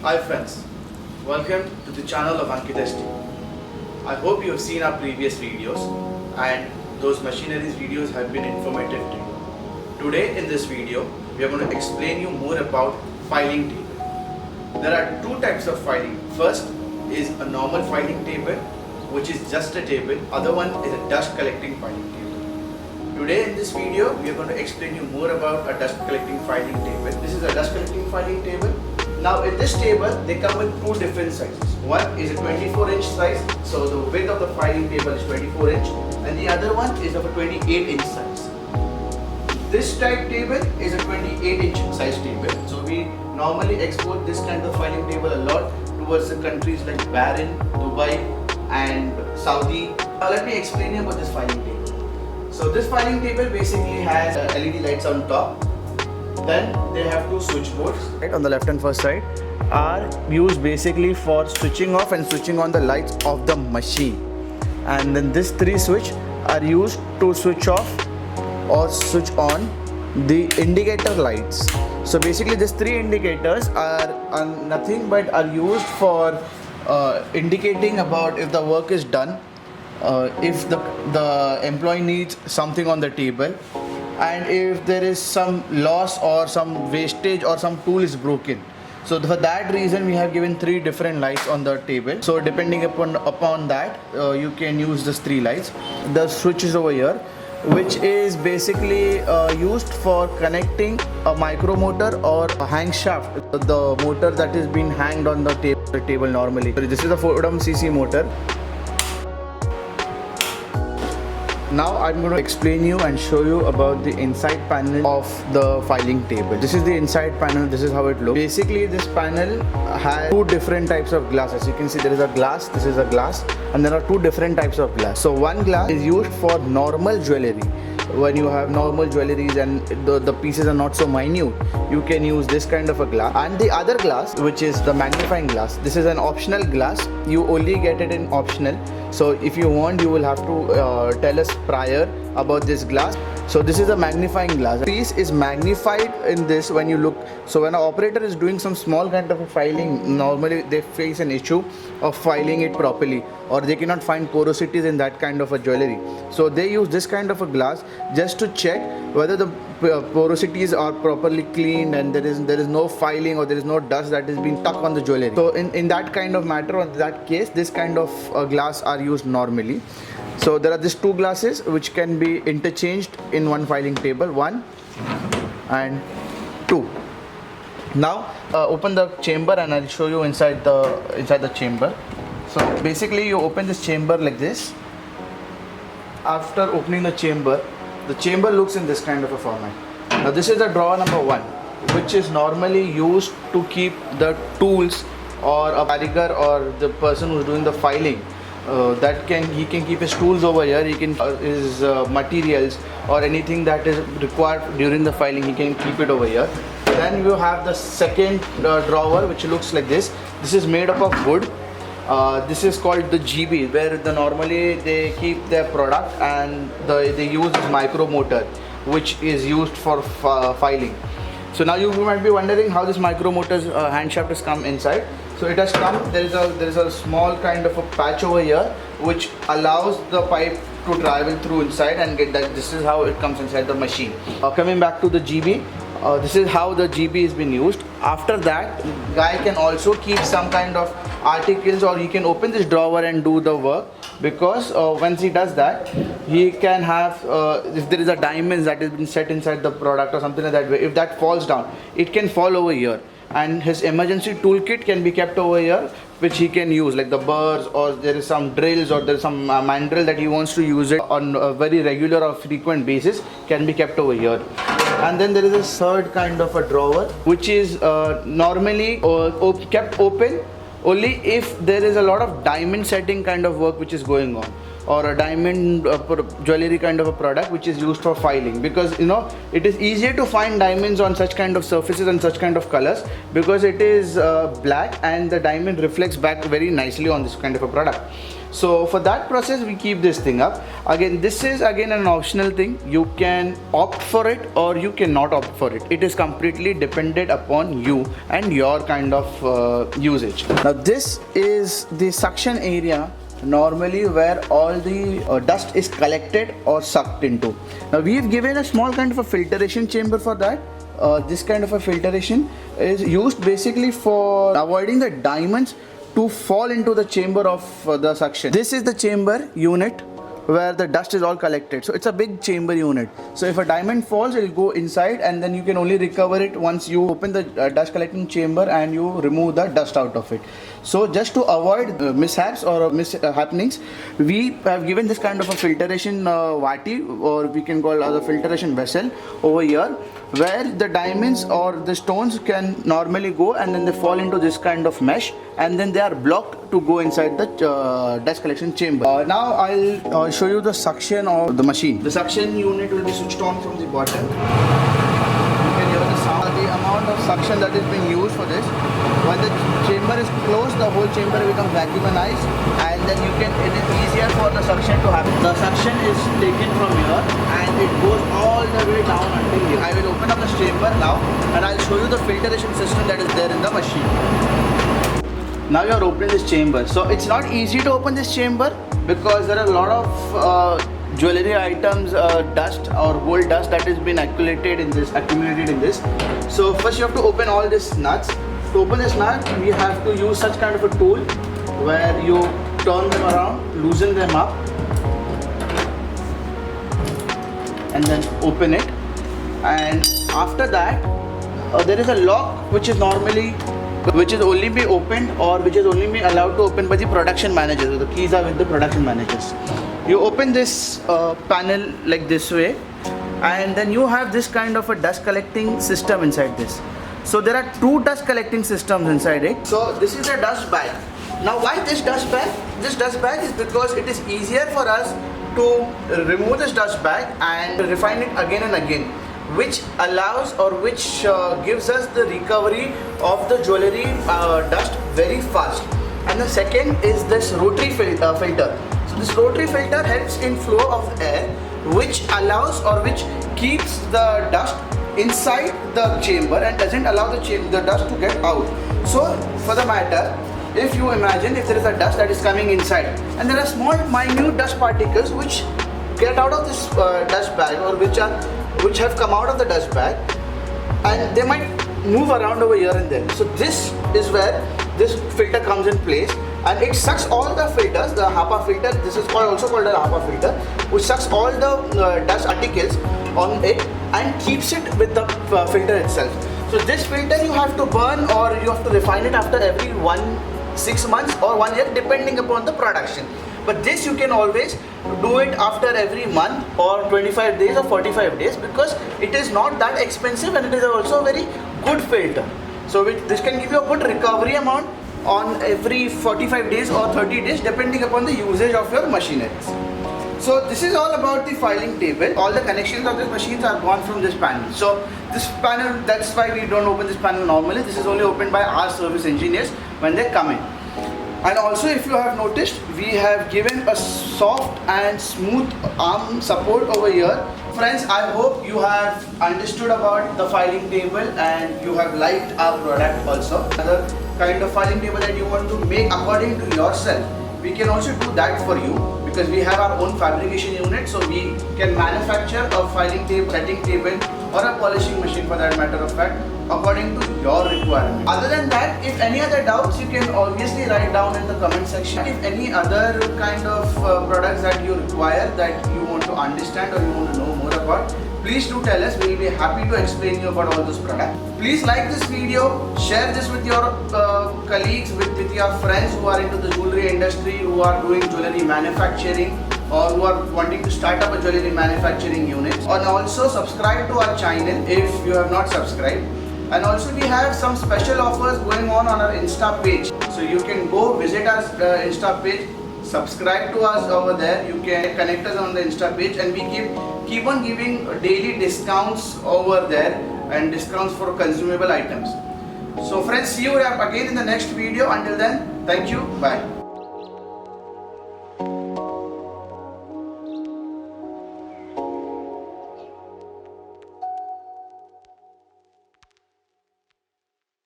Hi friends, welcome to the channel of Ankit ST. I hope you have seen our previous videos and those machineries videos have been informative to you. Today in this video, we are going to explain you more about filing table. There are two types of filing. First is a normal filing table, which is just a table. Other one is a dust collecting filing table. Today in this video, we are going to explain you more about a dust collecting filing table. This is a dust collecting filing table. Now in this table, they come with two different sizes. One is a 24-inch size, so the width of the filing table is 24 inch, and the other one is of a 28-inch size. This type table is a 28-inch size table. So we normally export this kind of filing table a lot towards the countries like Bahrain, Dubai and Saudi. Now let me explain you about this filing table. So this filing table basically has LED lights on top. Then they have two switchboards right on the left and first side are used basically for switching off and switching on the lights of the machine, and then this three switch are used to switch off or switch on the indicator lights. So basically these three indicators are nothing but are used for indicating about if the work is done, if the employee needs something on the table, and if there is some loss or some wastage or some tool is broken. So for that reason we have given three different lights on the table. So depending upon that you can use these three lights. The switch is over here, which is basically used for connecting a micro motor or a hang shaft, the motor that is being hanged on the table normally. This is a Fordham CC motor. Now I'm going to explain you and show you about the inside panel of the filing table. This is the inside panel. This is how it looks. Basically this panel has two different types of glass. As you can see, there is a glass, this is a glass, and there are two different types of glass. So one glass is used for normal jewelry. When you have normal jewelries and the pieces are not so minute, you can use this kind of a glass. And the other glass, which is the magnifying glass, this is an optional glass. You only get it in optional. So if you want, you will have to tell us prior about this glass. So this is a magnifying glass. The piece is magnified in this when you look. So when an operator is doing some small kind of a filing, normally they face an issue of filing it properly, or they cannot find porosities in that kind of a jewelry. So they use this kind of a glass just to check whether the porosities are properly cleaned and there is no filing or there is no dust that is being stuck on the jewelry. So in that kind of matter, or that case, this kind of glass are used normally. So there are these two glasses which can be interchanged in one filing table, 1 and 2. Now open the chamber and I'll show you inside the chamber. So basically you open this chamber like this. After opening the chamber looks in this kind of a format. Now this is the drawer number 1, which is normally used to keep the tools or a carrier or the person who's doing the filing. He can keep his tools over here, he can his materials or anything that is required during the filing, he can keep it over here. Then you have the second drawer, which looks like this. This is made up of wood. This is called the GB, where normally they keep their product, and they use this micro motor, which is used for filing. So now you might be wondering how this micro motor's hand shaft has come inside. So it has come, there is a small kind of a patch over here which allows the pipe to travel through inside and get that. This is how it comes inside the machine. Coming back to the GB, this is how the GB has been used. After that, guy can also keep some kind of articles, or he can open this drawer and do the work, because once he does that, he can have if there is a diamond that has been set inside the product or something like that, if that falls down, it can fall over here, and his emergency toolkit can be kept over here, which he can use, like the burrs, or there is some drills, or there is some mandrel that he wants to use it on a very regular or frequent basis, can be kept over here. And then there is a third kind of a drawer, which is normally kept open only if there is a lot of diamond setting kind of work which is going on. or a diamond jewelry kind of a product which is used for filing, because you know it is easier to find diamonds on such kind of surfaces and such kind of colors because it is black and the diamond reflects back very nicely on this kind of a product. So for that process we keep this thing up. Again, this is again an optional thing. You can opt for it or you cannot opt for it. It is completely dependent upon you and your kind of usage. Now this is the suction area normally where all the dust is collected or sucked into. Now we've given a small kind of a filtration chamber for that. This kind of a filtration is used basically for avoiding the diamonds to fall into the chamber of the suction. This is the chamber unit where the dust is all collected. So it's a big chamber unit. So if a diamond falls, it will go inside and then you can only recover it once you open the dust collecting chamber and you remove the dust out of it. So just to avoid mishaps or mishappenings, we have given this kind of a filtration vati, or we can call as a filtration vessel over here, where the diamonds or the stones can normally go and then they fall into this kind of mesh and then they are blocked to go inside the dust collection chamber. Now I'll show you the suction of the machine. The suction unit will be switched on from the bottom. You can hear the sound, the amount of suction that is being used for this. When the chamber is closed, the whole chamber becomes vacuumized and then it is easier for the suction to happen. The suction is taken from here and it goes all the way down until here. I will open up this chamber now and I'll show you the filtration system that is there in the machine. Now you are opening this chamber. So it's not easy to open this chamber because there are a lot of jewelry items, dust or gold dust that has been accumulated in this. So first you have to open all these nuts. To open this nut, we have to use such kind of a tool where you turn them around, loosen them up and then open it. And after that there is a lock which is only be opened or which is only be allowed to open by the production managers. The keys are with the production managers. You open this panel like this way and then you have this kind of a dust collecting system inside this. So there are two dust collecting systems inside it. So this is a dust bag. Now why this dust bag? This dust bag is because it is easier for us to remove this dust bag and refine it again and again, which allows or which gives us the recovery of the jewelry dust very fast. And the second is this rotary filter. So this rotary filter helps in flow of air, which allows or which keeps the dust inside the chamber and doesn't allow the dust to get out. So for the matter, if you imagine if there is a dust that is coming inside and there are small minute dust particles which get out of this dust bag or which have come out of the dust bag and they might move around over here and there. So this is where this filter comes in place and it sucks all the filters, the HEPA filter, this is also called a HEPA filter, which sucks all the dust particles on it and keeps it with the filter itself. So this filter you have to burn or you have to refine it after every 6 months or 1 year depending upon the production. But this you can always do it after every month or 25 days or 45 days because it is not that expensive and it is also a very good filter. So this can give you a good recovery amount on every 45 days or 30 days depending upon the usage of your machineries. So this is all about the filing table. All the connections of these machines are gone from this panel. So this panel, that's why we don't open this panel normally. This is only opened by our service engineers when they come in. And also if you have noticed, we have given a soft and smooth arm support over here. Friends, I hope you have understood about the filing table and you have liked our product also. Another kind of filing table that you want to make according to yourself, we can also do that for you because we have our own fabrication unit, so we can manufacture a filing table, setting table or a polishing machine for that matter of fact according to your requirement. Other than that, if any other doubts, you can obviously write down in the comment section. If any other kind of products that you require that you want to understand or you want to know more about, please do tell us. We will be happy to explain you about all those products. Please like this video, share this with your colleagues, with your friends who are into the jewelry industry, who are doing jewelry manufacturing or who are wanting to start up a jewelry manufacturing unit. And also subscribe to our channel if you have not subscribed. And also we have some special offers going on our Insta page. So you can go visit our Insta page, subscribe to us over there. You can connect us on the Insta page, and we keep on giving daily discounts over there, and discounts for consumable items. So friends, see you again in the next video. Until then, thank you. Bye.